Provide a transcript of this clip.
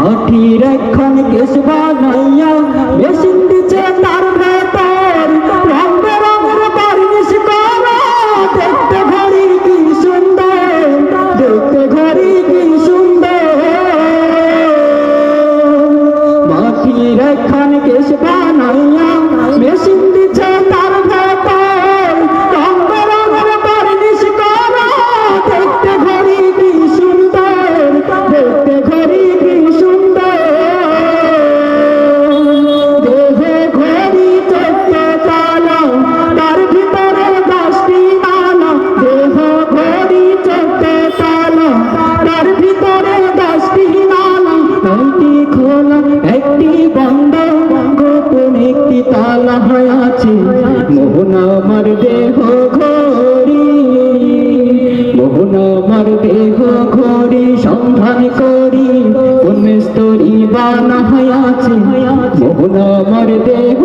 মাটির একখান কেশ বানাইয়া মেশিন দিছে তার ভেতর রং বেরঙের বার্নিশ করা দেখতে ঘড়ি কি সুন্দর দেখতে ঘড়ি কি সুন্দর মাটির একখান কেশ বানাইয়া মেশিন দিছে তার ভেতর রং বেরঙের বার্নিশ করা দেখতে ঘড়ি কি সুন্দর দেখতে ঘড়ি কি সুন্দর দেহ ঘড়ি চোদ্দ তালা তার ভিতরে 10টি মালা দেহ ঘড়ি চোদ্দ তালা তার ভিতরে 10টি মালা 9টি খোলা 1টি বন্ধ গোপন 1টি তালা হয়ে আছে মোহন আমার দেহ ঘড়ি মোহন আমার দেহ ঘড়ি সন্ধান করি কোন স্তরী বানা আছে মোহন আমার দেহ